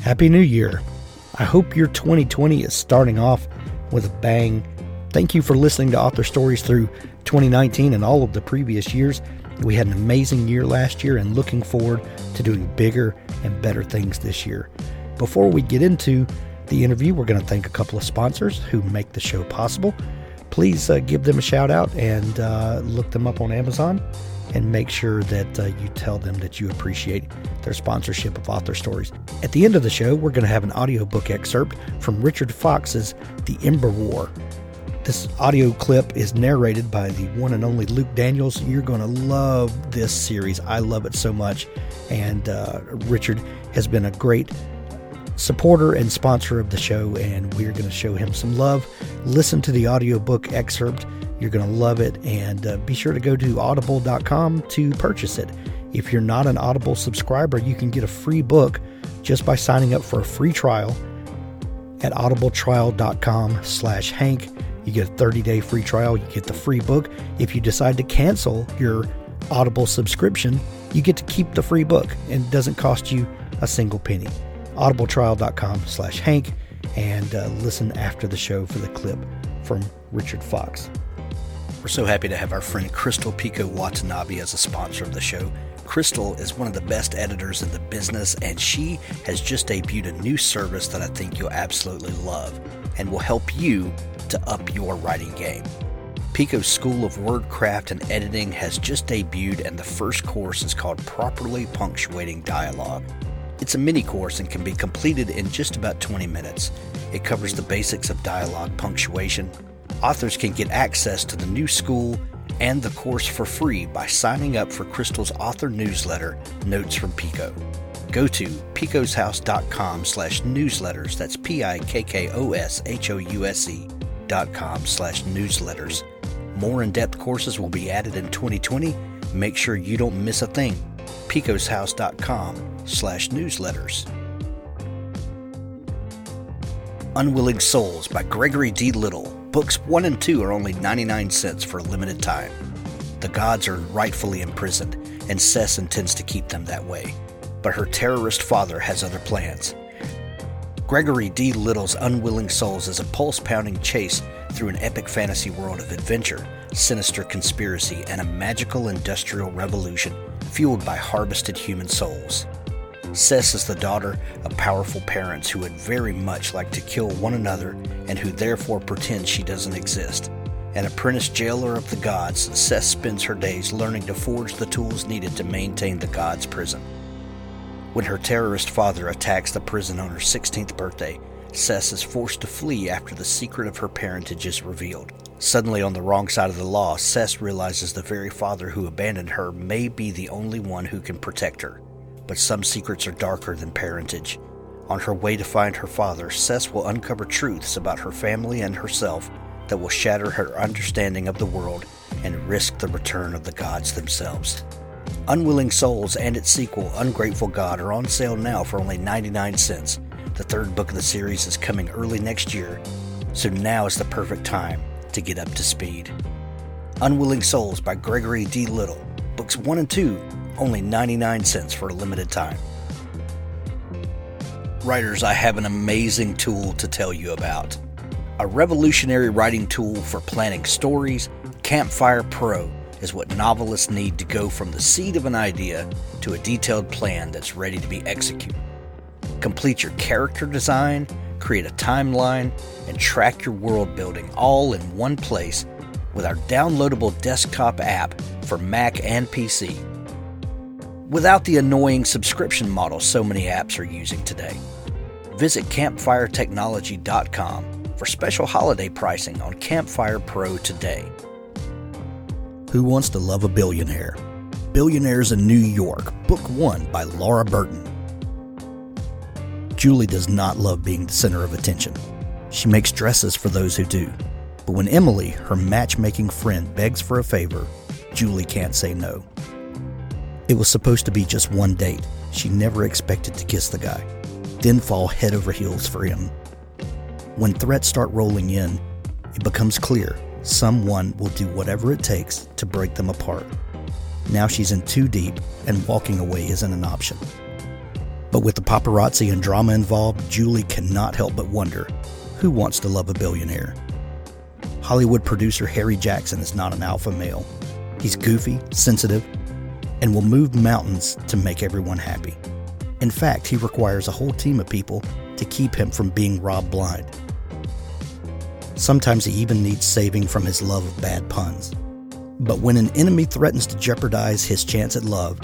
Happy New Year. I hope your 2020 is starting off with a bang. Thank you for listening to Author Stories through 2019 and all of the previous years. We had an amazing year last year and looking forward to doing bigger and better things this year. Before we get into the interview, we're going to thank a couple of sponsors who make the show possible. Please give them a shout out and look them up on Amazon and make sure that you tell them that you appreciate their sponsorship of Author Stories. At the end of the show, we're going to have an audiobook excerpt from Richard Fox's The Ember War. This audio clip is narrated by the one and only Luke Daniels. You're going to love this series. I love it so much. And Richard has been a great supporter and sponsor of the show, and we're going to show him some love. Listen to the audiobook excerpt. You're going to love it, and be sure to go to audible.com to purchase it. If you're not an Audible subscriber, you can get a free book just by signing up for a free trial at audibletrial.com/Hank. You get a 30-day free trial. You get the free book. If you decide to cancel your Audible subscription, you get to keep the free book, and it doesn't cost you a single penny. audibletrial.com/Hank, and listen after the show for the clip from Richard Fox. We're so happy to have our friend Crystal Pico Watanabe as a sponsor of the show. Crystal is one of the best editors in the business, and she has just debuted a new service that I think you'll absolutely love and will help you to up your writing game. Pico's School of Wordcraft and Editing has just debuted, and the first course is called Properly Punctuating Dialogue. It's a mini course and can be completed in just about 20 minutes. It covers the basics of dialogue punctuation. Authors can get access to the new school and the course for free by signing up for Crystal's author newsletter, Notes from Pico. Go to picoshouse.com/newsletters. That's PIKKOSHOUSE.com/newsletters. More in-depth courses will be added in 2020. Make sure you don't miss a thing. picoshouse.com/newsletters. Unwilling Souls by Gregory D. Little. Books 1 and 2 are only 99 cents for a limited time. The gods are rightfully imprisoned, and Cess intends to keep them that way. But her terrorist father has other plans. Gregory D. Little's Unwilling Souls is a pulse-pounding chase through an epic fantasy world of adventure, sinister conspiracy, and a magical industrial revolution fueled by harvested human souls. Cess is the daughter of powerful parents who would very much like to kill one another and who therefore pretend she doesn't exist. An apprentice jailer of the gods, Cess spends her days learning to forge the tools needed to maintain the gods' prison. When her terrorist father attacks the prison on her 16th birthday, Cess is forced to flee after the secret of her parentage is revealed. Suddenly on the wrong side of the law, Cess realizes the very father who abandoned her may be the only one who can protect her. But some secrets are darker than parentage. On her way to find her father, Cess will uncover truths about her family and herself that will shatter her understanding of the world and risk the return of the gods themselves. Unwilling Souls and its sequel, Ungrateful God, are on sale now for only 99 cents. The third book of the series is coming early next year, so now is the perfect time to get up to speed. Unwilling Souls by Gregory D. Little. Books 1 and 2, only 99 cents for a limited time. Writers, I have an amazing tool to tell you about. A revolutionary writing tool for planning stories, Campfire Pro is what novelists need to go from the seed of an idea to a detailed plan that's ready to be executed. Complete your character design, create a timeline, and track your world building all in one place with our downloadable desktop app for Mac and PC. Without the annoying subscription model so many apps are using today. Visit campfiretechnology.com for special holiday pricing on Campfire Pro today. Who Wants to Love a Billionaire? Billionaires in New York, Book 1 by Laura Burton. Julie does not love being the center of attention. She makes dresses for those who do. But when Emily, her matchmaking friend, begs for a favor, Julie can't say no. It was supposed to be just one date. She never expected to kiss the guy, then fall head over heels for him. When threats start rolling in, it becomes clear someone will do whatever it takes to break them apart. Now she's in too deep, and walking away isn't an option. But with the paparazzi and drama involved, Julie cannot help but wonder, who wants to love a billionaire? Hollywood producer Harry Jackson is not an alpha male. He's goofy, sensitive, and will move mountains to make everyone happy. In fact, he requires a whole team of people to keep him from being robbed blind. Sometimes he even needs saving from his love of bad puns. But when an enemy threatens to jeopardize his chance at love,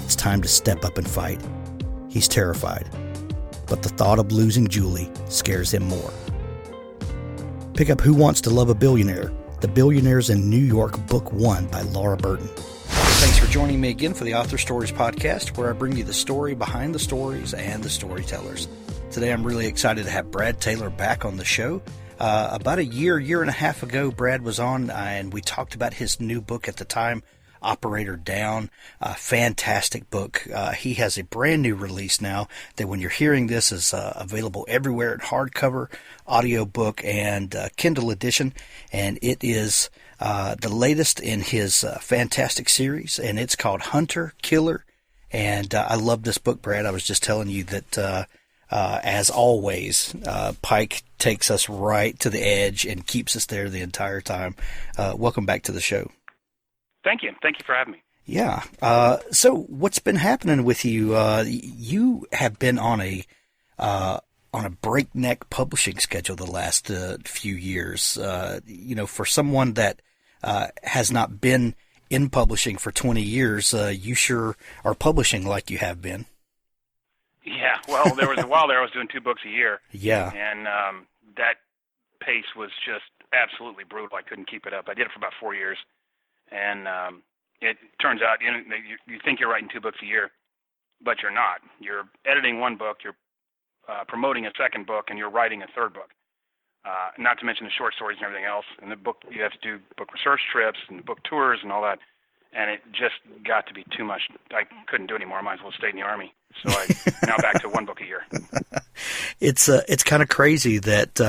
it's time to step up and fight. He's terrified, but the thought of losing Julie scares him more. Pick up Who Wants to Love a Billionaire? The Billionaires in New York, Book 1 by Laura Burton. Thanks for joining me again for the Author Stories podcast, where I bring you the story behind the stories and the storytellers. Today I'm really excited to have Brad Taylor back on the show. About a year and a half ago, Brad was on and we talked about his new book at the time, Operator Down. A fantastic book. He has a brand new release now that when you're hearing this is available everywhere in hardcover, audiobook, and Kindle edition. And it is the latest in his fantastic series, and it's called Hunter Killer. And I love this book, Brad. I was just telling you that as always, Pike takes us right to the edge and keeps us there the entire time. Welcome back to the show. Thank you. Thank you for having me. Yeah. So what's been happening with you? You have been on a breakneck publishing schedule the last few years. For someone that has not been in publishing for 20 years, you sure are publishing like you have been. Yeah. Well, there was a while there I was doing 2 books a year. Yeah. And that pace was just absolutely brutal. I couldn't keep it up. I did it for about 4 years. And it turns out you think you're writing 2 books a year, but you're not. You're editing 1 book, you're promoting a 2nd book, and you're writing a 3rd book. Not to mention the short stories and everything else. And the book, you have to do book research trips and book tours and all that. And it just got to be too much. I couldn't do it anymore. I might as well stay in the Army. So I'm now back to 1 book a year. It's kind of crazy that,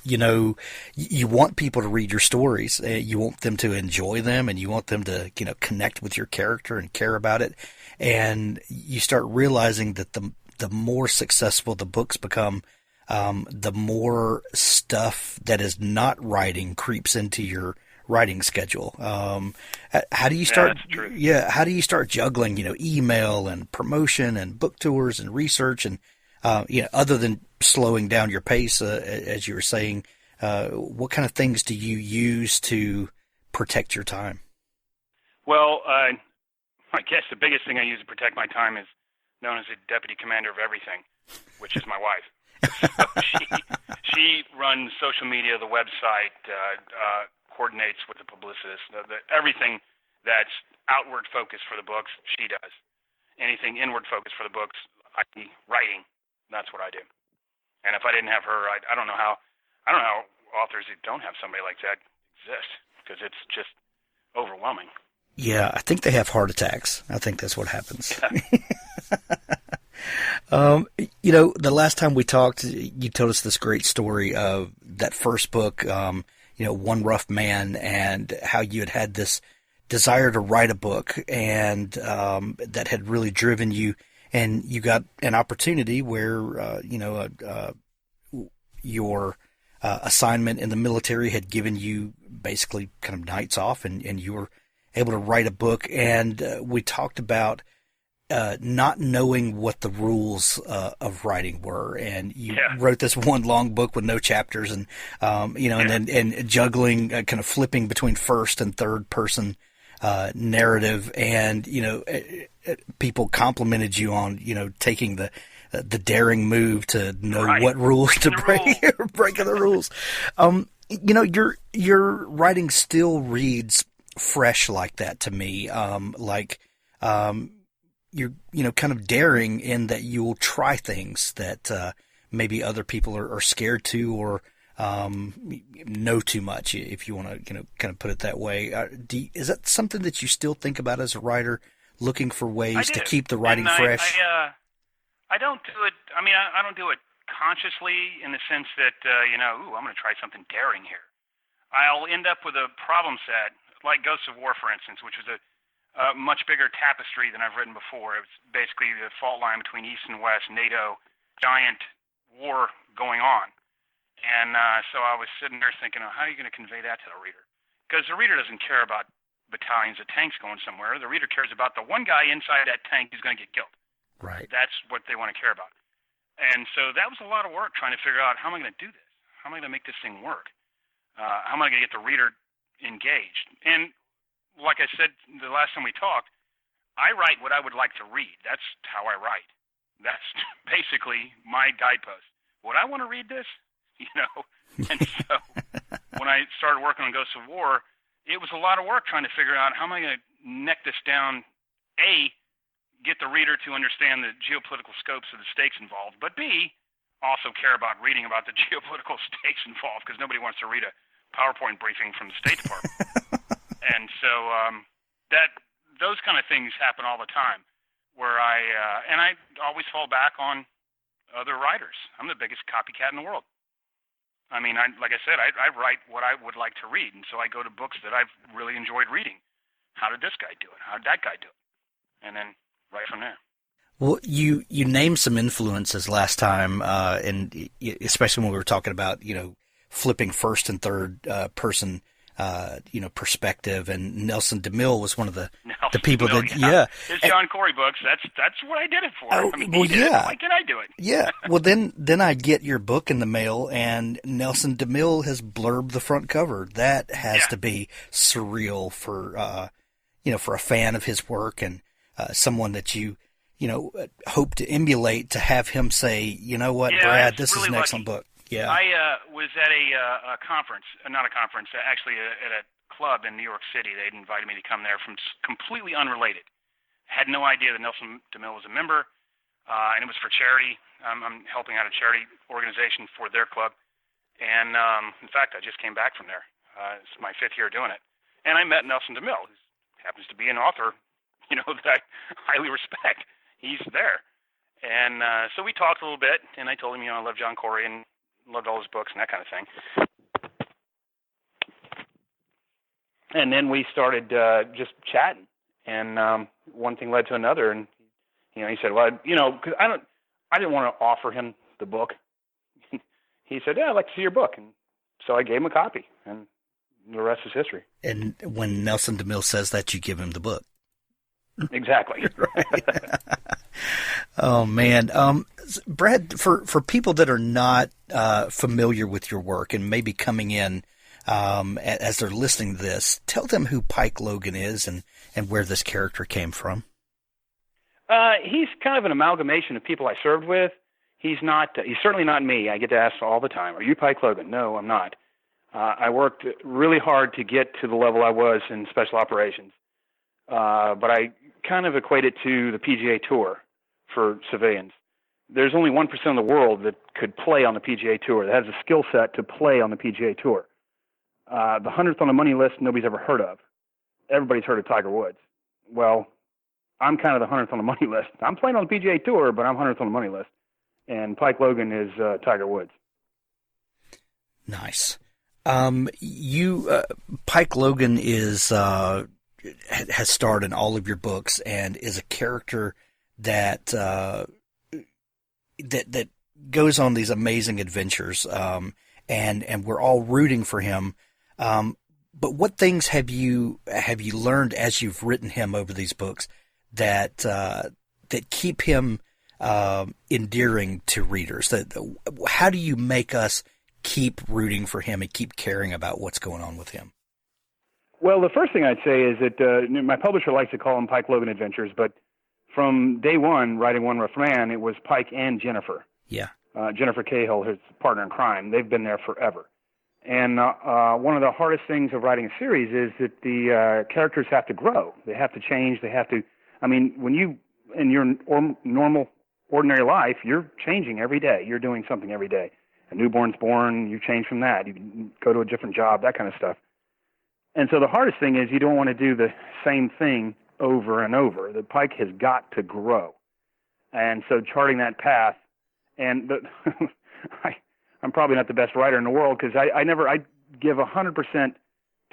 you want people to read your stories. You want them to enjoy them, and you want them to, connect with your character and care about it. And you start realizing that the more successful the books become, the more stuff that is not writing creeps into your writing schedule. How do you start? That's true. Yeah. How do you start juggling, email and promotion and book tours and research and, other than slowing down your pace, as you were saying, what kind of things do you use to protect your time? Well, I guess the biggest thing I use to protect my time is known as the deputy commander of everything, which is my wife. So she runs social media, the website, coordinates with the publicist, everything that's outward focused for the books, she does. Anything inward focused for the books, writing, that's what I do. And if I didn't have her, I don't know how authors who don't have somebody like that exist, because it's just overwhelming. Yeah, I think they have heart attacks. I think that's what happens. Yeah. The last time we talked, you told us this great story of that first book, One Rough Man, and how you had this desire to write a book, and that had really driven you, and you got an opportunity where, your assignment in the military had given you basically kind of nights off, and you were able to write a book. And we talked about not knowing what the rules of writing were, and you wrote this one long book with no chapters, and and juggling, kind of flipping between first and third person narrative, and people complimented you on taking the daring move to know what rules to break, breaking the rules. Your writing still reads fresh like that to me, you're kind of daring in that you will try things that maybe other people are scared to, or know too much, if you want to kind of put it that way. Is that something that you still think about as a writer, looking for ways to keep the writing fresh? I don't do it. I mean, I don't do it consciously in the sense that I'm going to try something daring here. I'll end up with a problem set, like Ghosts of War, for instance, which was a a much bigger tapestry than I've written before. It was basically the fault line between East and West, NATO, giant war going on. And so I was sitting there thinking, oh, how are you going to convey that to the reader? Because the reader doesn't care about battalions of tanks going somewhere. The reader cares about the one guy inside that tank who's going to get killed. Right. That's what they want to care about. And so that was a lot of work trying to figure out, how am I going to do this? How am I going to make this thing work? How am I going to get the reader engaged? And like I said the last time we talked, I write what I would like to read. That's how I write. That's basically my guidepost. Would I want to read this? You know? And so when I started working on Ghosts of War, it was a lot of work trying to figure out, how am I going to neck this down, A, get the reader to understand the geopolitical scopes of the stakes involved, but B, also care about reading about the geopolitical stakes involved, because nobody wants to read a PowerPoint briefing from the State Department. And so those kind of things happen all the time, where I always fall back on other writers. I'm the biggest copycat in the world. I mean, like I said, I write what I would like to read, and so I go to books that I've really enjoyed reading. How did this guy do it? How did that guy do it? And then right from there. Well, you named some influences last time, and especially when we were talking about, flipping first and third person perspective, and Nelson DeMille was one of the people DeMille, that, yeah. His John Corey books, that's what I did it for. Oh, I mean, well, yeah. Why can't I do it? Yeah. Well, then I get your book in the mail, and Nelson DeMille has blurbed the front cover. That has to be surreal for, for a fan of his work, and someone that you hope to emulate, to have him say, you know what, Brad, this is an excellent book. Yeah. I was at a conference, not a conference, actually at a club in New York City. They'd invited me to come there from completely unrelated. Had no idea that Nelson DeMille was a member, and it was for charity. I'm helping out a charity organization for their club. And, in fact, I just came back from there. It's my 5th year doing it. And I met Nelson DeMille, who happens to be an author, that I highly respect. He's there. And so we talked a little bit, and I told him, I love John Corey and loved all his books and that kind of thing. And then we started just chatting, and one thing led to another. And he said, "Well, because I didn't want to offer him the book." He said, "Yeah, I'd like to see your book," and so I gave him a copy, and the rest is history. And when Nelson DeMille says that, you give him the book. Exactly. Oh man, Brad, for people that are not familiar with your work and maybe coming in as they're listening to this, tell them who Pike Logan is and where this character came from. He's kind of an amalgamation of people I served with. He's certainly not me. I get asked all the time, "Are you Pike Logan?" No, I'm not. I worked really hard to get to the level I was in special operations, but I kind of equate it to the PGA Tour for civilians. There's only 1% of the world that could play on the PGA Tour, that has a skill set to play on the PGA Tour. The 100th on the money list nobody's ever heard of. Everybody's heard of Tiger Woods. Well, I'm kind of the 100th on the money list. I'm playing on the PGA Tour, but I'm 100th on the money list. And Pike Logan is Tiger Woods. Nice. Pike Logan has starred in all of your books and is a character that goes on these amazing adventures, and we're all rooting for him. But what things have you learned as you've written him over these books that keep him endearing to readers? How do you make us keep rooting for him and keep caring about what's going on with him? Well, the first thing I'd say is that my publisher likes to call them Pike Logan Adventures, but from day one, writing One Rough Man, it was Pike and Jennifer. Yeah. Jennifer Cahill, his partner in crime. They've been there forever. And one of the hardest things of writing a series is that the characters have to grow. They have to change. When you, in your normal, ordinary life, you're changing every day. You're doing something every day. A newborn's born, you change from that. You go to a different job, that kind of stuff. And so the hardest thing is you don't want to do the same thing over and over. The Pike has got to grow. And so charting that path, and I'm probably not the best writer in the world because I give 100%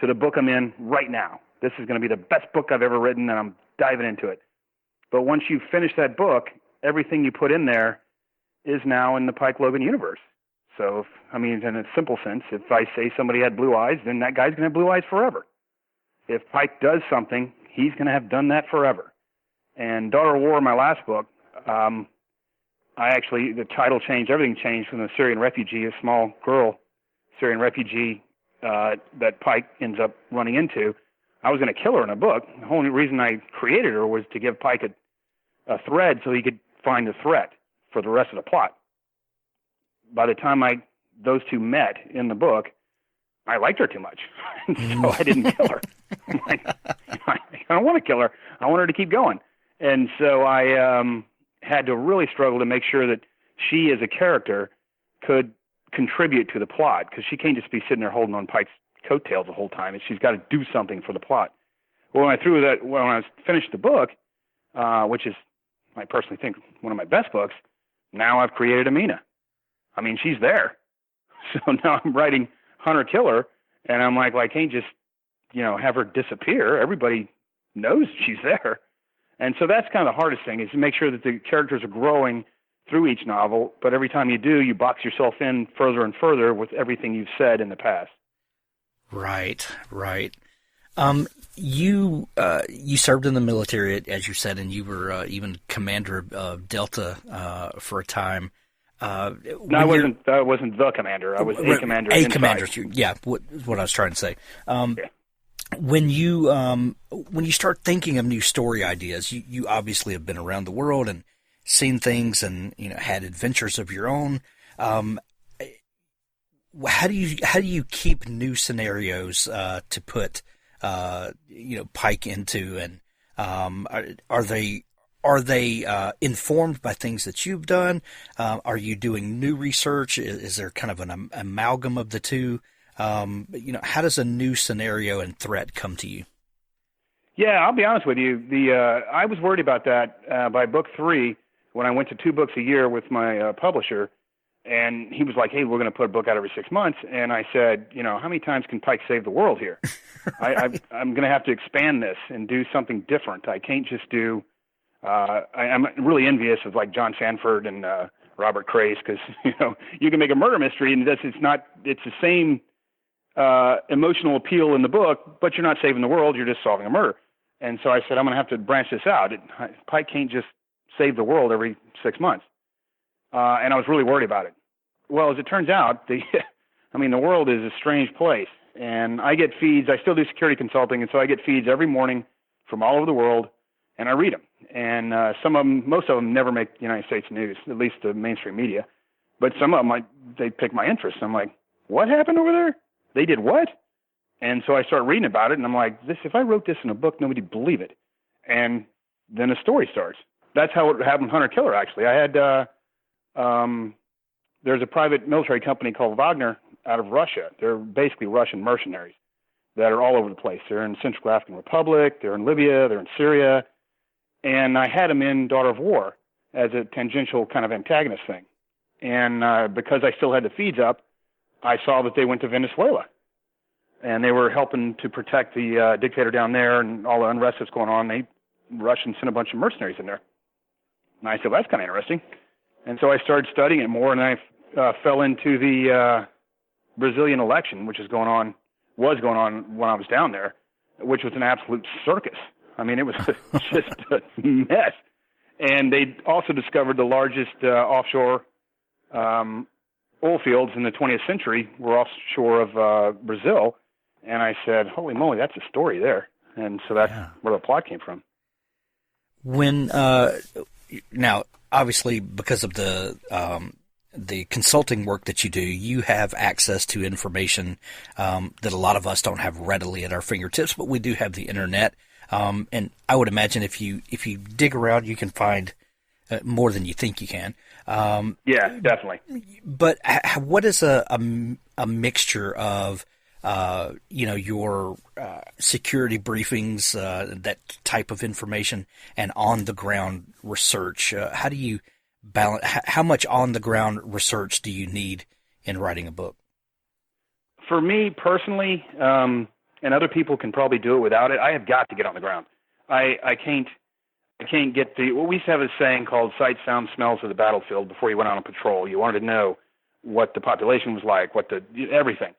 to the book I'm in right now. this is going to be the best book I've ever written, and I'm diving into it. But once you finish that book, everything you put in there is now in the Pike Logan universe. So, in a simple sense, if I say somebody had blue eyes, then that guy's going to have blue eyes forever. If Pike does something, he's going to have done that forever. And Daughter of War, my last book, the title changed, everything changed from the Syrian refugee, a small girl, Syrian refugee that Pike ends up running into. I was going to kill her in a book. The only reason I created her was to give Pike a thread so he could find the threat for the rest of the plot. By the time those two met in the book, I liked her too much, so I didn't kill her. I'm like, I don't want to kill her. I want her to keep going. And so I had to really struggle to make sure that she, as a character, could contribute to the plot, because she can't just be sitting there holding on Pike's coattails the whole time, and she's got to do something for the plot. Well, when I finished the book, which is, I personally think, one of my best books, now I've created Amina. She's there. So now I'm writing Hunter Killer, and I'm like, well, I can't just, have her disappear. Everybody knows she's there. And so that's kind of the hardest thing, is to make sure that the characters are growing through each novel, but every time you do, you box yourself in further and further with everything you've said in the past. Right. You served in the military, as you said, and you were even commander of Delta for a time. No, I wasn't the commander. I was a commander. A commander. Yeah, what I was trying to say. Yeah. When you start thinking of new story ideas, you obviously have been around the world and seen things, and had adventures of your own. How do you keep new scenarios to put Pike into, and are they informed by things that you've done? Are you doing new research? Is there kind of an amalgam of the two? How does a new scenario and threat come to you? Yeah, I'll be honest with you. I was worried about that by book 3, when I went to 2 books a year with my publisher, and he was like, "Hey, we're going to put a book out every 6 months." And I said, how many times can Pike save the world here? I'm going to have to expand this and do something different. I can't just do. I'm really envious of like John Sanford and Robert Crace, because you can make a murder mystery, and it's the same emotional appeal in the book, but you're not saving the world, you're just solving a murder. And so I said, I'm going to have to branch this out. Pike can't just save the world every 6 months. And I was really worried about it. Well, as it turns out, the world is a strange place. And I get feeds. I still do security consulting, and so I get feeds every morning from all over the world, and I read them. And most of them never make the United States news, at least the mainstream media. But some of them, they pick my interest. I'm like, what happened over there? They did what? And so I start reading about it, and I'm like, if I wrote this in a book, nobody'd believe it. And then a story starts. That's how it happened with Hunter Killer, actually. I had, there's a private military company called Wagner out of Russia. They're basically Russian mercenaries that are all over the place. They're in Central African Republic, they're in Libya, they're in Syria. And I had them in Daughter of War as a tangential kind of antagonist thing. And because I still had the feeds up, I saw that they went to Venezuela. And they were helping to protect the dictator down there and all the unrest that's going on. Russians sent a bunch of mercenaries in there. And I said, well, that's kind of interesting. And so I started studying it more, and I fell into the Brazilian election, which was going on when I was down there, which was an absolute circus. It was just a mess. And they also discovered the largest offshore oil fields in the 20th century were offshore of Brazil. And I said, holy moly, that's a story there. And so that's where the plot came from. When now, obviously, because of the consulting work that you do, you have access to information that a lot of us don't have readily at our fingertips, but we do have the internet. And I would imagine if you dig around, you can find more than you think you can. Yeah, definitely. But what is a mixture of your security briefings, that type of information, and on-the-ground research? How do you balance? How much on-the-ground research do you need in writing a book? For me personally, and other people can probably do it without it, I have got to get on the ground. I can't get we used to have a saying called sight, sound, smells of the battlefield before you went on a patrol. You wanted to know what the population was like, everything.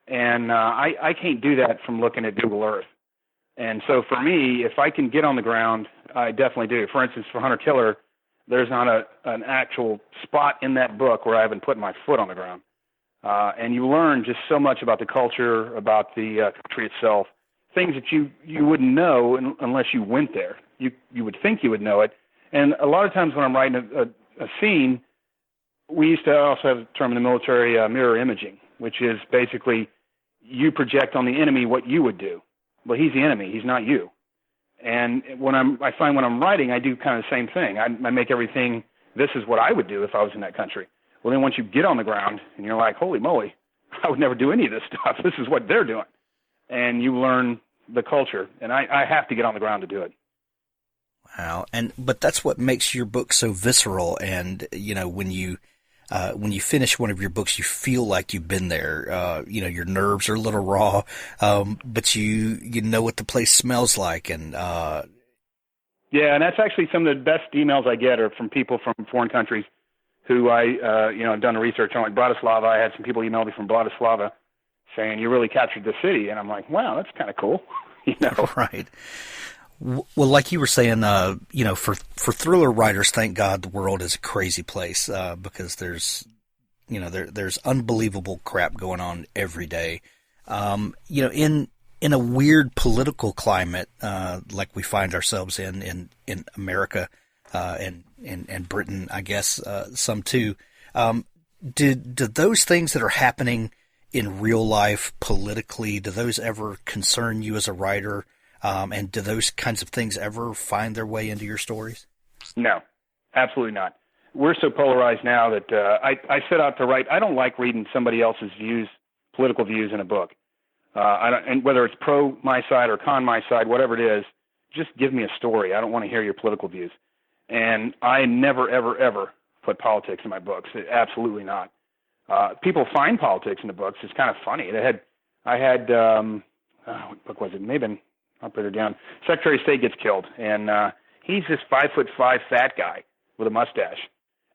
And I can't do that from looking at Google Earth. And so for me, if I can get on the ground, I definitely do. For instance, for Hunter Killer, there's not an actual spot in that book where I haven't put my foot on the ground. And you learn just so much about the culture, about the country itself, things that you wouldn't know unless you went there. You would think you would know it. And a lot of times when I'm writing a scene, we used to also have a term in the military, mirror imaging, which is basically you project on the enemy what you would do. Well, he's the enemy. He's not you. And I find when I'm writing, I do kind of the same thing. I make everything, this is what I would do if I was in that country. Well, then once you get on the ground and you're like, holy moly, I would never do any of this stuff. This is what they're doing. And you learn the culture. And I have to get on the ground to do it. Wow. But that's what makes your book so visceral. And, when you finish one of your books, you feel like you've been there. Your nerves are a little raw, but you know what the place smells like. And yeah, and that's actually some of the best emails I get are from people from foreign countries who have done the research on. Like Bratislava, I had some people email me from Bratislava saying, you really captured the city. And I'm like, wow, that's kind of cool. Right. Well, like you were saying, for thriller writers, thank God the world is a crazy place, because there's unbelievable crap going on every day. In a weird political climate, like we find ourselves in America, and Britain, I guess, some too. Do those things that are happening in real life politically, do those ever concern you as a writer? And do those kinds of things ever find their way into your stories? No, absolutely not. We're so polarized now that I set out to write. I don't like reading somebody else's political views in a book. And whether it's pro my side or con my side, whatever it is, just give me a story. I don't want to hear your political views. And I never, ever, ever put politics in my books. Absolutely not. People find politics in the books. It's kind of funny. I had what book was it? Maybe. I'll put her down. Secretary of State gets killed, and he's this 5'5" fat guy with a mustache.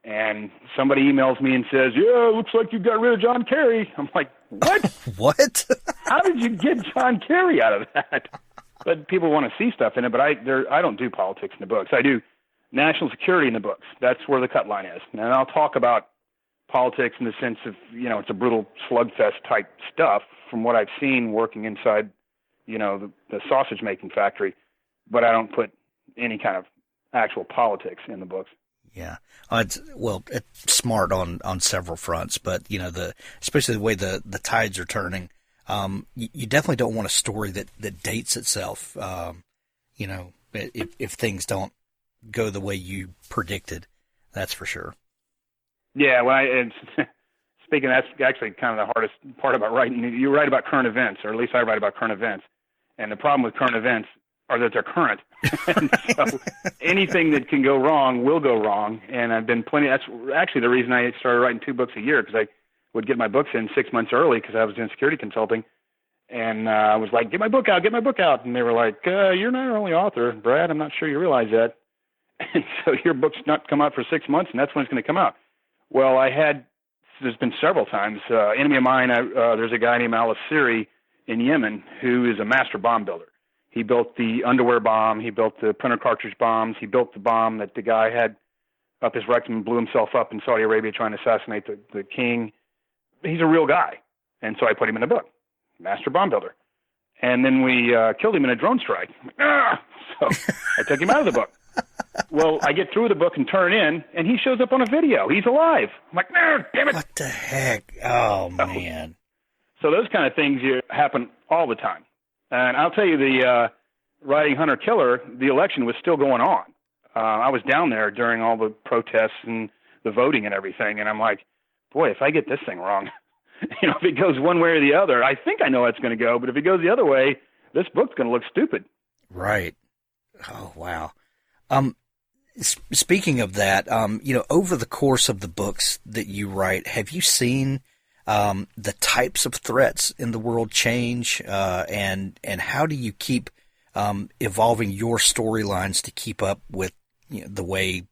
And somebody emails me and says, "Yeah, looks like you got rid of John Kerry." I'm like, "What? What? How did you get John Kerry out of that?" But people want to see stuff in it. But I don't do politics in the books. I do national security in the books. That's where the cut line is. And I'll talk about politics in the sense of it's a brutal slugfest type stuff from what I've seen working inside the sausage making factory, but I don't put any kind of actual politics in the books. Yeah. It's smart on several fronts, but especially the way the tides are turning, you definitely don't want a story that dates itself. If things don't go the way you predicted, that's for sure. Yeah. Speaking, that's actually kind of the hardest part about writing. You write about current events, or at least I write about current events. And the problem with current events are that they're current. And so anything that can go wrong will go wrong. And that's actually the reason I started writing 2 books a year, because I would get my books in 6 months early because I was doing security consulting. And I was like, get my book out. And they were like, you're not our only author, Brad. I'm not sure you realize that. And so your book's not come out for 6 months, and that's when it's going to come out. Well, there's been several times. Enemy of mine, there's a guy named al-Asiri in Yemen who is a master bomb builder. He built the underwear bomb. He built the printer cartridge bombs. He built the bomb that the guy had up his rectum and blew himself up in Saudi Arabia trying to assassinate the king. He's a real guy. And so I put him in a book, master bomb builder. And then we killed him in a drone strike. So I took him out of the book. Well, I get through the book and turn in, and he shows up on a video. He's alive. I'm like, damn it. What the heck? Oh, man. So those kind of things happen all the time. And I'll tell you, the writing Hunter Killer, the election was still going on. I was down there during all the protests and the voting and everything, and I'm like, boy, if I get this thing wrong, if it goes one way or the other, I think I know how it's going to go, but if it goes the other way, this book's going to look stupid. Right. Oh, wow. Speaking of that, over the course of the books that you write, have you seen the types of threats in the world change, and how do you keep evolving your storylines to keep up with the way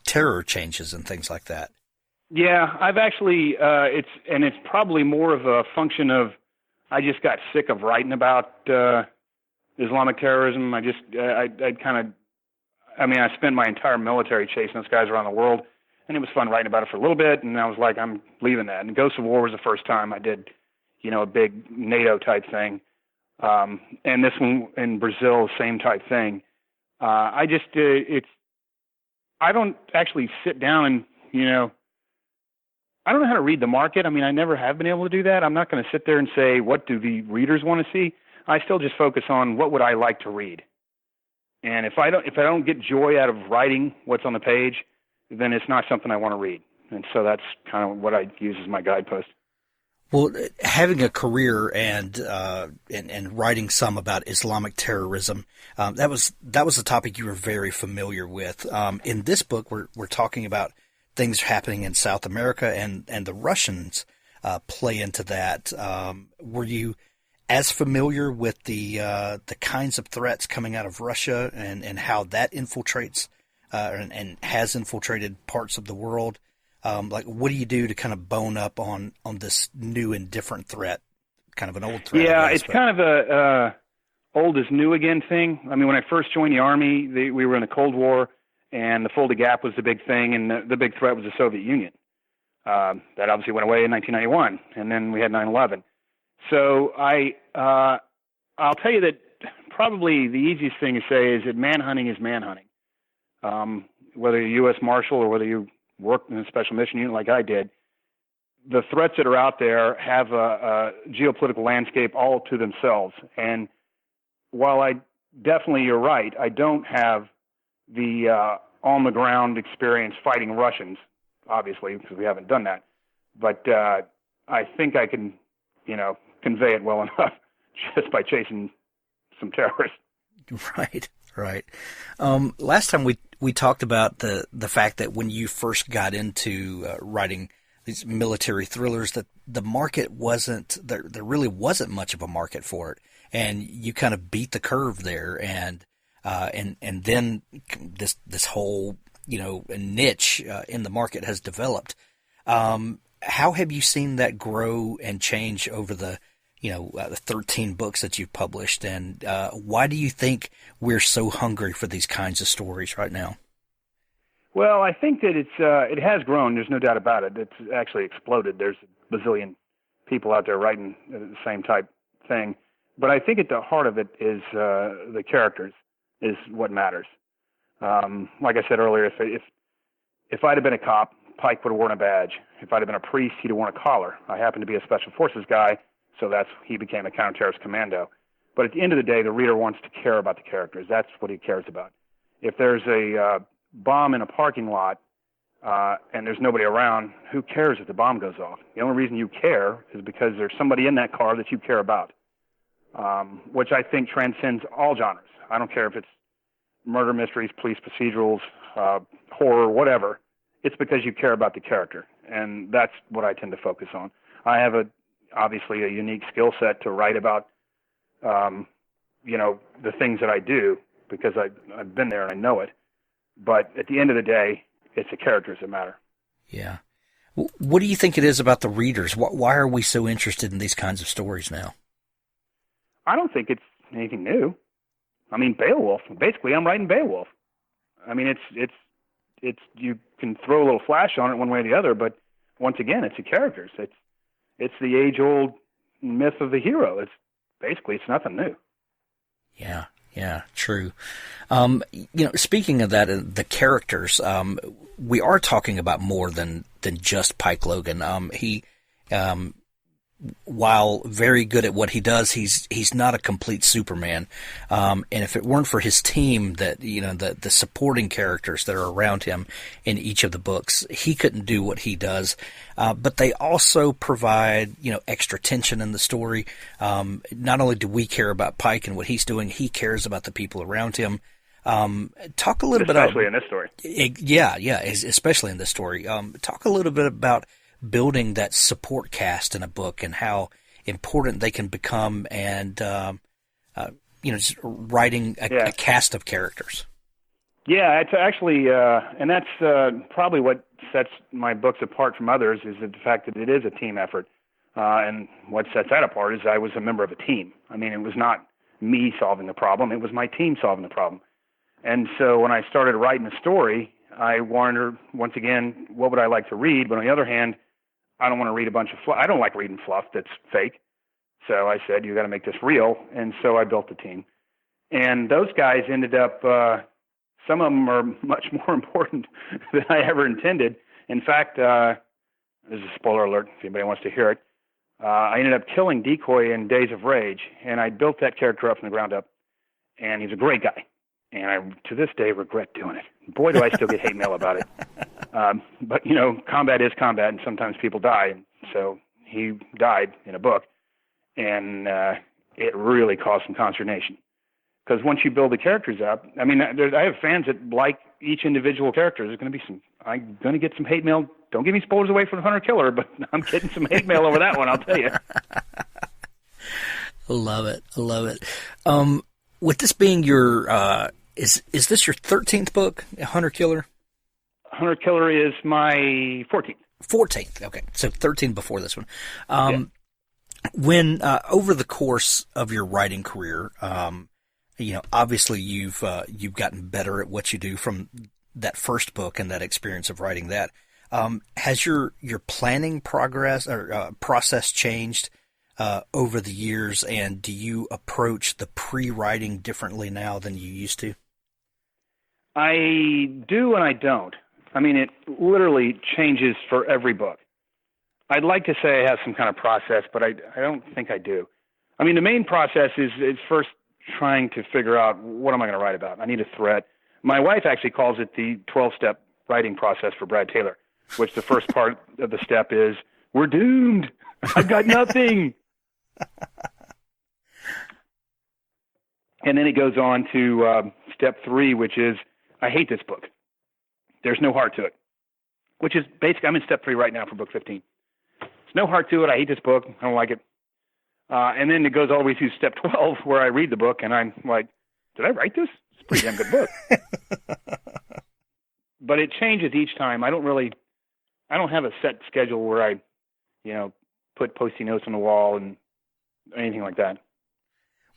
terror changes and things like that? Yeah, I've actually it's probably more of a function of I just got sick of writing about Islamic terrorism. I spent my entire military chasing those guys around the world, and it was fun writing about it for a little bit, and I was like, I'm leaving that. And Ghosts of War was the first time I did, a big NATO type thing. And this one in Brazil, same type thing. I don't actually sit down and, I don't know how to read the market. I mean, I never have been able to do that. I'm not going to sit there and say, what do the readers want to see? I still just focus on what would I like to read. And if I don't get joy out of writing what's on the page, then it's not something I want to read. And so that's kind of what I use as my guidepost. Well, having a career and writing some about Islamic terrorism, that was a topic you were very familiar with. In this book, we're talking about things happening in South America, and the Russians play into that. Were you as familiar with the kinds of threats coming out of Russia and how that infiltrates and has infiltrated parts of the world? What do you do to kind of bone up on this new and different threat, kind of an old threat? Yeah, it's kind of a old is new again thing. I mean, when I first joined the Army, we were in the Cold War, and the Fulda Gap was the big thing, and the big threat was the Soviet Union. That obviously went away in 1991, and then we had 9/11. So I'll tell you that probably the easiest thing to say is that manhunting is manhunting. Whether you're U.S. Marshal or whether you worked in a special mission unit like I did, the threats that are out there have a geopolitical landscape all to themselves. And while you're right, I don't have the on-the-ground experience fighting Russians, obviously, because we haven't done that. But I think I can, convey it well enough just by chasing some terrorists. Right. Last time we talked about the fact that when you first got into writing these military thrillers, that the market wasn't there really wasn't much of a market for it, and you kind of beat the curve there, and then this whole niche in the market has developed. How have you seen that grow and change over the 13 books that you've published, and why do you think we're so hungry for these kinds of stories right now? Well, I think that it has grown. There's no doubt about it. It's actually exploded. There's a bazillion people out there writing the same type thing. But I think at the heart of it is the characters is what matters. Like I said earlier, if I'd have been a cop, Pike would have worn a badge. If I'd have been a priest, he'd have worn a collar. I happen to be a special forces guy, so he became a counter-terrorist commando. But at the end of the day, the reader wants to care about the characters. That's what he cares about. If there's a bomb in a parking lot and there's nobody around, who cares if the bomb goes off? The only reason you care is because there's somebody in that car that you care about, which I think transcends all genres. I don't care if it's murder mysteries, police procedurals, horror, whatever. It's because you care about the character, and that's what I tend to focus on. I have obviously a unique skill set to write about, the things that I do because I've been there and I know it. But at the end of the day, it's the characters that matter. Yeah. What do you think it is about the readers? Why are we so interested in these kinds of stories now? I don't think it's anything new. I mean, Beowulf. Basically, I'm writing Beowulf. I mean, it's you can throw a little flash on it one way or the other, but once again, it's the characters. It's the age-old myth of the hero. It's nothing new. Yeah, true. Speaking of that, the characters, we are talking about more than just Pike Logan. While very good at what he does, he's not a complete Superman. And if it weren't for his team, that the supporting characters that are around him in each of the books, he couldn't do what he does. But they also provide extra tension in the story. Not only do we care about Pike and what he's doing, he cares about the people around him. Talk a little bit about, especially in this story. Yeah, especially in this story. Talk a little bit about building that support cast in a book and how important they can become, and just writing a cast of characters. Yeah, it's actually, and that's probably what sets my books apart from others, is the fact that it is a team effort. And what sets that apart is I was a member of a team. I mean, it was not me solving the problem, it was my team solving the problem. And so when I started writing a story, I wondered, once again, what would I like to read? But on the other hand, I don't want to read a bunch of fluff. I don't like reading fluff that's fake. So I said, you got to make this real. And so I built the team. And those guys ended up, some of them are much more important than I ever intended. In fact, this is a spoiler alert if anybody wants to hear it. I ended up killing Decoy in Days of Rage, and I built that character up from the ground up. And he's a great guy. And I, to this day, regret doing it. Boy, do I still get hate mail about it. But, combat is combat, and sometimes people die. And so he died in a book, and it really caused some consternation. Because once you build the characters up, I mean, I have fans that like each individual character. There's going to be I'm going to get some hate mail. Don't give me spoilers away from Hunter Killer, but I'm getting some hate mail over that one, I'll tell you. Love it. I love it. With this being your, is this your 13th book, Hunter Killer? Hunter Killer is my 14th. 14th, okay. So 13 before this one. When, over the course of your writing career, obviously you've gotten better at what you do from that first book and that experience of writing that. Has your planning process changed over the years, and do you approach the pre-writing differently now than you used to? I do and I don't. I mean, it literally changes for every book. I'd like to say I have some kind of process, but I don't think I do. I mean, the main process is first trying to figure out, what am I going to write about? I need a threat. My wife actually calls it the 12-step writing process for Brad Taylor, which the first part of the step is, we're doomed. I've got nothing. And then it goes on to step 3, which is, I hate this book. There's no heart to it, which is basically, I'm in step 3 right now for book 15. There's no heart to it. I hate this book. I don't like it. And then it goes all the way through step 12, where I read the book and I'm like, did I write this? It's a pretty damn good book. But it changes each time. I don't have a set schedule where I, put Post-it notes on the wall and anything like that.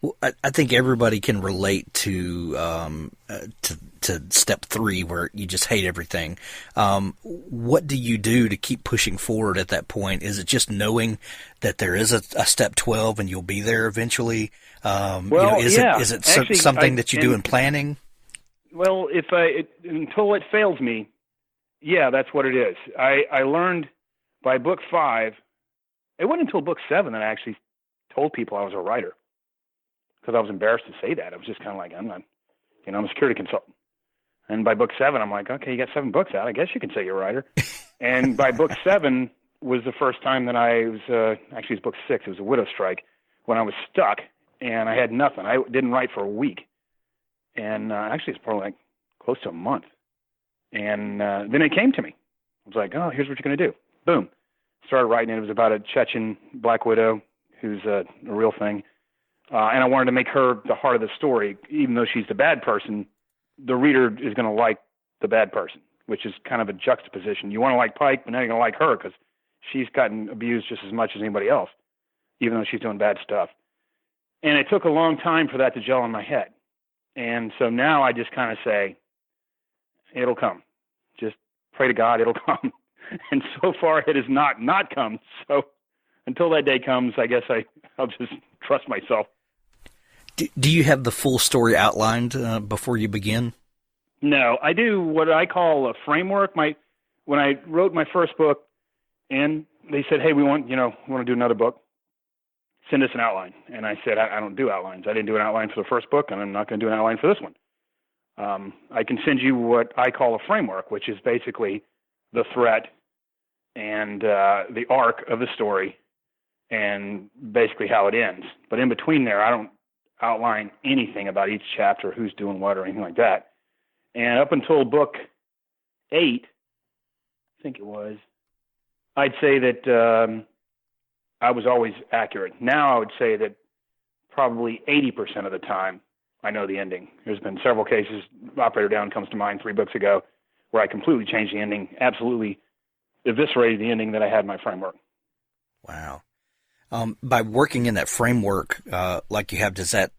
Well, I think everybody can relate to step 3, where you just hate everything. What do you do to keep pushing forward at that point? Is it just knowing that there is a step 12 and you'll be there eventually? Is it actually, something that you do in planning? Well, until it fails me, yeah, that's what it is. I learned by book 5. It wasn't until book 7 that I actually told people I was a writer, because I was embarrassed to say that. I was just kind of like, I'm not, I'm a security consultant. And by book 7, I'm like, okay, you got 7 books out. I guess you can say you're a writer. And by book 7 was the first time that I was, actually it was book 6. It was a widow strike, when I was stuck and I had nothing. I didn't write for a week. And actually it's probably like close to a month. And then it came to me. I was like, oh, here's what you're going to do. Boom. Started writing it. It was about a Chechen black widow who's a real thing. And I wanted to make her the heart of the story. Even though she's the bad person, the reader is going to like the bad person, which is kind of a juxtaposition. You want to like Pike, but now you're going to like her because she's gotten abused just as much as anybody else, even though she's doing bad stuff. And it took a long time for that to gel in my head. And so now I just kind of say, it'll come. Just pray to God, it'll come. And so far it has not come. So until that day comes, I guess I'll just trust myself. Do you have the full story outlined before you begin? No, I do what I call a framework. When I wrote my first book, and they said, "Hey, we want to do another book. Send us an outline." And I said, "I don't do outlines. I didn't do an outline for the first book, and I'm not going to do an outline for this one. I can send you what I call a framework, which is basically the threat and the arc of the story, and basically how it ends. But in between there, I don't outline anything about each chapter, who's doing what, or anything like that. And up until book 8, I think it was, I'd say that I was always accurate. Now I would say that probably 80% of the time I know the ending. There's been several cases, Operator Down comes to mind 3 books ago, where I completely changed the ending, absolutely eviscerated the ending that I had in my framework. Wow. By working in that framework like you have, does that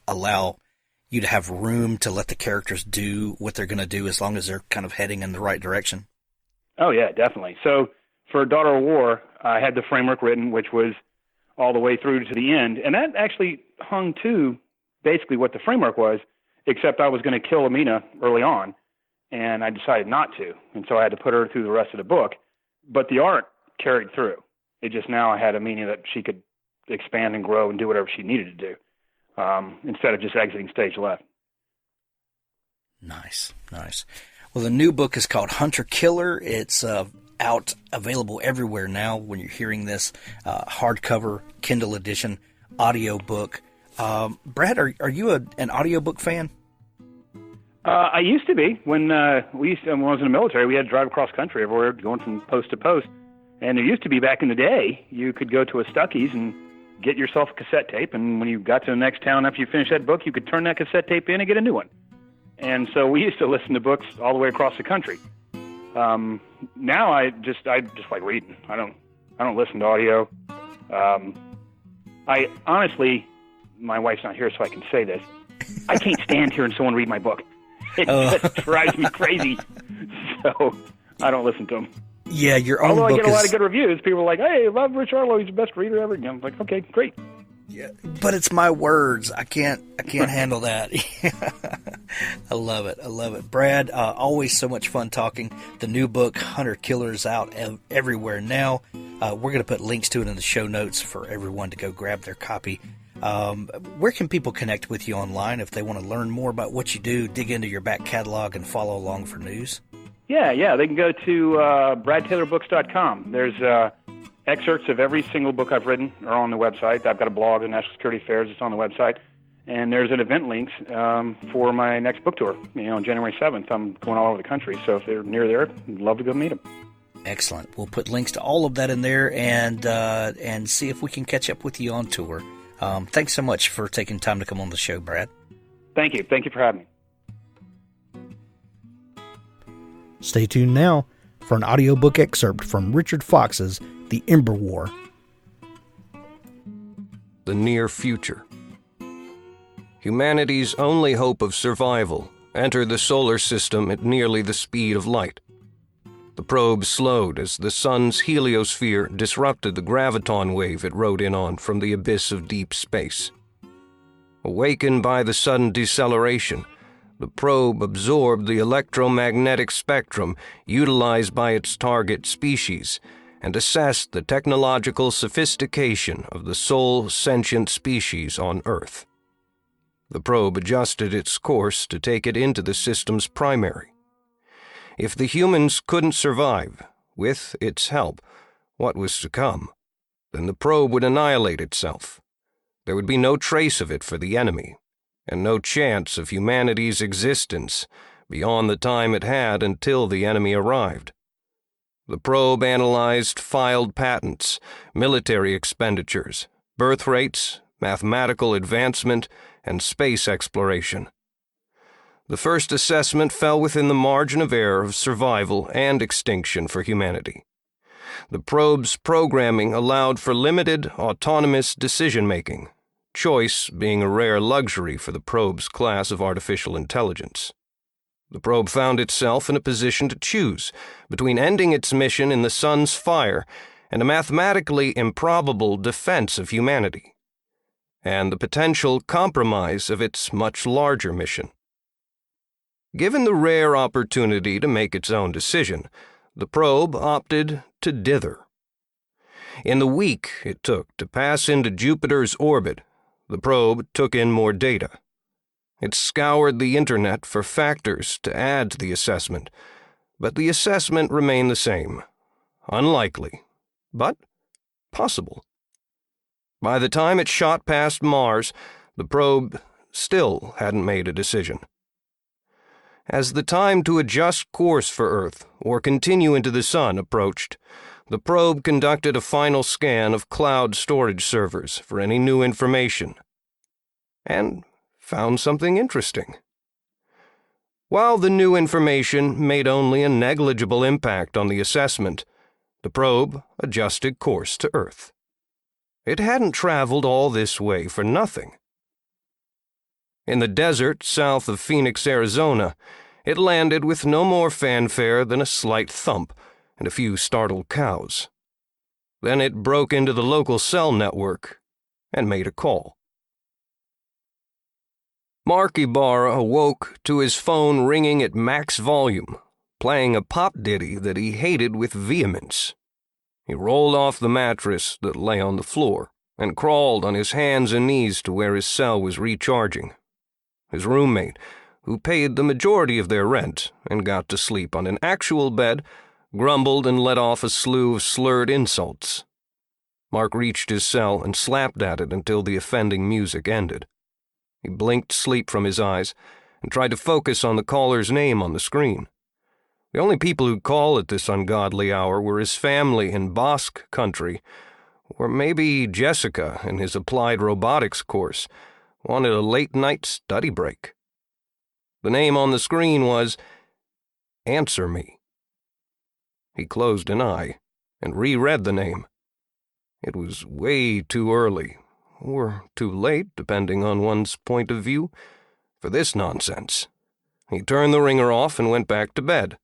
allow you to have room to let the characters do what they're going to do as long as they're kind of heading in the right direction? Oh, yeah, definitely. So for Daughter of War, I had the framework written, which was all the way through to the end. And that actually hung to basically what the framework was, except I was going to kill Amina early on, and I decided not to. And so I had to put her through the rest of the book. But the art carried through. It just now I had a meaning that she could expand and grow and do whatever she needed to do, instead of just exiting stage left. Nice. Well, the new book is called Hunter Killer. It's available everywhere now when you're hearing this, hardcover, Kindle edition, audio book. Brad, are you an audiobook fan? I used to be. When I was in the military, we had to drive across country everywhere, going from post to post. And there used to be, back in the day, you could go to a Stuckey's and get yourself a cassette tape, and when you got to the next town after you finished that book, you could turn that cassette tape in and get a new one. And so we used to listen to books all the way across the country. Now I just like reading. I don't listen to audio. I honestly, my wife's not here, so I can say this. I can't stand hearing someone read my book. It just drives me crazy. So I don't listen to them. Yeah, your own Although book I get a lot of good reviews. People are like, "Hey, I love Rich Arlo. He's the best reader ever." And I'm like, "Okay, great." Yeah, but it's my words. I can't handle that. I love it. Brad, always so much fun talking. The new book, Hunter Killer, is out everywhere now. We're going to put links to it in the show notes for everyone to go grab their copy. Where can people connect with you online if they want to learn more about what you do, dig into your back catalog, and follow along for news? Yeah. They can go to bradtaylorbooks.com. There's excerpts of every single book I've written are on the website. I've got a blog on National Security Affairs. It's on the website. And there's an event links for my next book tour. On January 7th, I'm going all over the country. So if they're near there, I'd love to go meet them. Excellent. We'll put links to all of that in there and see if we can catch up with you on tour. Thanks so much for taking time to come on the show, Brad. Thank you. Thank you for having me. Stay tuned now for an audiobook excerpt from Richard Fox's The Ember War. The near future. Humanity's only hope of survival entered the solar system at nearly the speed of light. The probe slowed as the sun's heliosphere disrupted the graviton wave it rode in on from the abyss of deep space. Awakened by the sudden deceleration, the probe absorbed the electromagnetic spectrum utilized by its target species and assessed the technological sophistication of the sole sentient species on Earth. The probe adjusted its course to take it into the system's primary. If the humans couldn't survive, with its help, what was to come, then the probe would annihilate itself. There would be no trace of it for the enemy, and no chance of humanity's existence beyond the time it had until the enemy arrived. The probe analyzed filed patents, military expenditures, birth rates, mathematical advancement, and space exploration. The first assessment fell within the margin of error of survival and extinction for humanity. The probe's programming allowed for limited, autonomous decision-making, choice being a rare luxury for the probe's class of artificial intelligence. The probe found itself in a position to choose between ending its mission in the sun's fire and a mathematically improbable defense of humanity, and the potential compromise of its much larger mission. Given the rare opportunity to make its own decision, the probe opted to dither. In the week it took to pass into Jupiter's orbit, the probe took in more data. It scoured the internet for factors to add to the assessment, but the assessment remained the same. Unlikely, but possible. By the time it shot past Mars, the probe still hadn't made a decision. As the time to adjust course for Earth or continue into the Sun approached, the probe conducted a final scan of cloud storage servers for any new information, and found something interesting. While the new information made only a negligible impact on the assessment, the probe adjusted course to Earth. It hadn't traveled all this way for nothing. In the desert south of Phoenix, Arizona, it landed with no more fanfare than a slight thump and a few startled cows. Then it broke into the local cell network and made a call. Mark Ibarra awoke to his phone ringing at max volume, playing a pop ditty that he hated with vehemence. He rolled off the mattress that lay on the floor and crawled on his hands and knees to where his cell was recharging. His roommate, who paid the majority of their rent and got to sleep on an actual bed, grumbled and let off a slew of slurred insults. Mark reached his cell and slapped at it until the offending music ended. He blinked sleep from his eyes and tried to focus on the caller's name on the screen. The only people who'd call at this ungodly hour were his family in Basque country, or maybe Jessica in his applied robotics course wanted a late-night study break. The name on the screen was Answer Me. He closed an eye and reread the name. It was way too early, or too late, depending on one's point of view, for this nonsense. He turned the ringer off and went back to bed.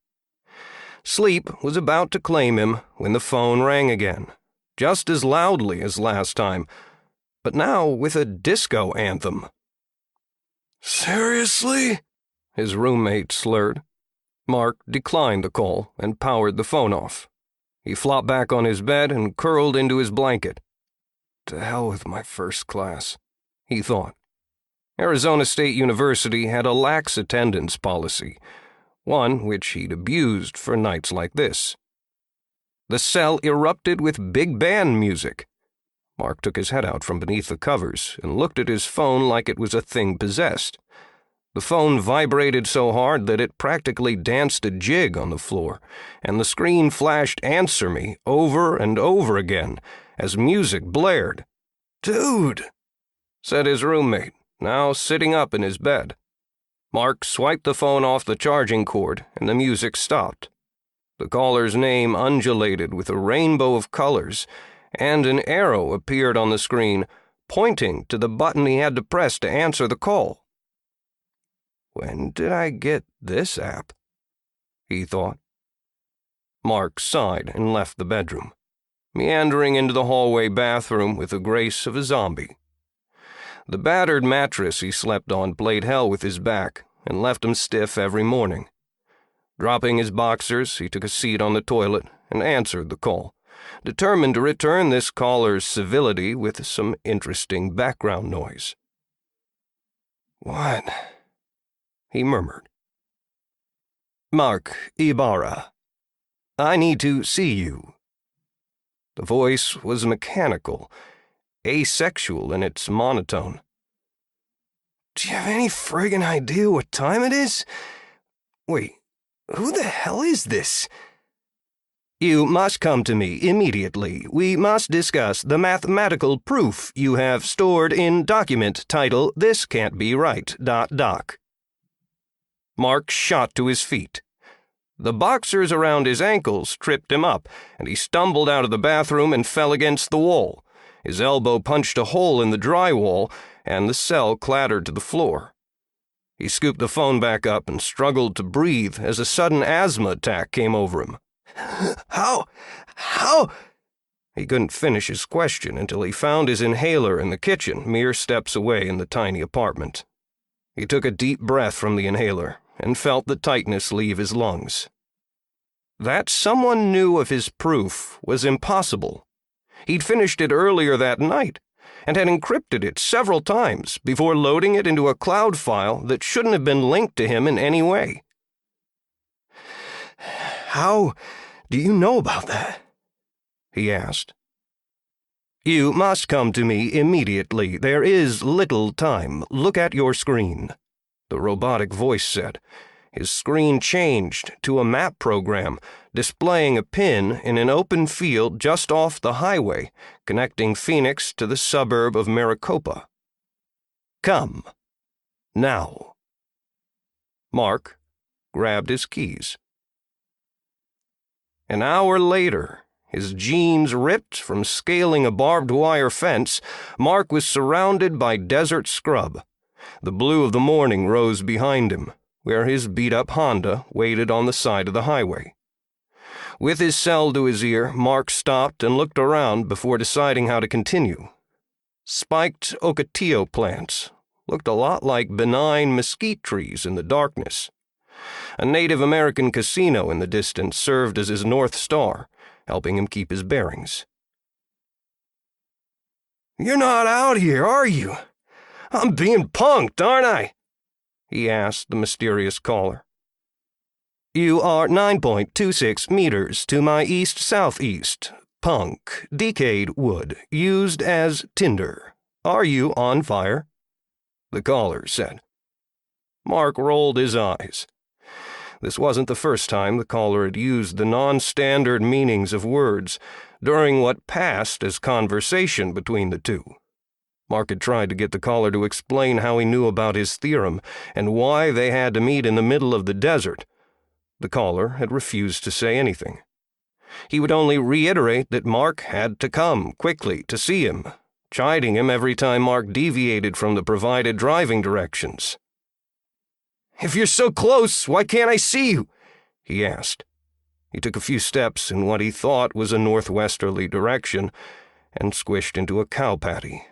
Sleep was about to claim him when the phone rang again, just as loudly as last time, but now with a disco anthem. "Seriously?" his roommate slurred. Mark declined the call and powered the phone off. He flopped back on his bed and curled into his blanket. To hell with my first class, he thought. Arizona State University had a lax attendance policy, one which he'd abused for nights like this. The cell erupted with big band music. Mark took his head out from beneath the covers and looked at his phone like it was a thing possessed. The phone vibrated so hard that it practically danced a jig on the floor, and the screen flashed Answer Me over and over again as music blared. "Dude," said his roommate, now sitting up in his bed. Mark swiped the phone off the charging cord, and the music stopped. The caller's name undulated with a rainbow of colors, and an arrow appeared on the screen, pointing to the button he had to press to answer the call. When did I get this app? He thought. Mark sighed and left the bedroom, meandering into the hallway bathroom with the grace of a zombie. The battered mattress he slept on played hell with his back and left him stiff every morning. Dropping his boxers, he took a seat on the toilet and answered the call, determined to return this caller's civility with some interesting background noise. "What?" he murmured. "Mark Ibarra. I need to see you." The voice was mechanical, asexual in its monotone. "Do you have any friggin' idea what time it is? Wait, who the hell is this?" "You must come to me immediately. We must discuss the mathematical proof you have stored in document title This Can't Be Right, doc. Mark shot to his feet. The boxers around his ankles tripped him up, and he stumbled out of the bathroom and fell against the wall. His elbow punched a hole in the drywall, and the cell clattered to the floor. He scooped the phone back up and struggled to breathe as a sudden asthma attack came over him. How? He couldn't finish his question until he found his inhaler in the kitchen, mere steps away in the tiny apartment. He took a deep breath from the inhaler and felt the tightness leave his lungs. That someone knew of his proof was impossible. He'd finished it earlier that night and had encrypted it several times before loading it into a cloud file that shouldn't have been linked to him in any way. "How do you know about that?" he asked. "You must come to me immediately. There is little time. Look at your screen," the robotic voice said, His screen changed to a map program displaying a pin in an open field just off the highway connecting Phoenix to the suburb of Maricopa. Come. Now. Mark grabbed his keys. An hour later, his jeans ripped from scaling a barbed wire fence, Mark was surrounded by desert scrub. The blue of the morning rose behind him, where his beat-up Honda waited on the side of the highway. With his cell to his ear, Mark stopped and looked around before deciding how to continue. Spiked ocotillo plants looked a lot like benign mesquite trees in the darkness. A Native American casino in the distance served as his North Star, helping him keep his bearings. "You're not out here, are you? I'm being punked, aren't I?" he asked the mysterious caller. "You are 9.26 meters to my east-southeast. Punk, decayed wood, used as tinder. Are you on fire?" the caller said. Mark rolled his eyes. This wasn't the first time the caller had used the non-standard meanings of words during what passed as conversation between the two. Mark had tried to get the caller to explain how he knew about his theorem and why they had to meet in the middle of the desert. The caller had refused to say anything. He would only reiterate that Mark had to come quickly to see him, chiding him every time Mark deviated from the provided driving directions. "If you're so close, why can't I see you?" he asked. He took a few steps in what he thought was a northwesterly direction and squished into a cow patty.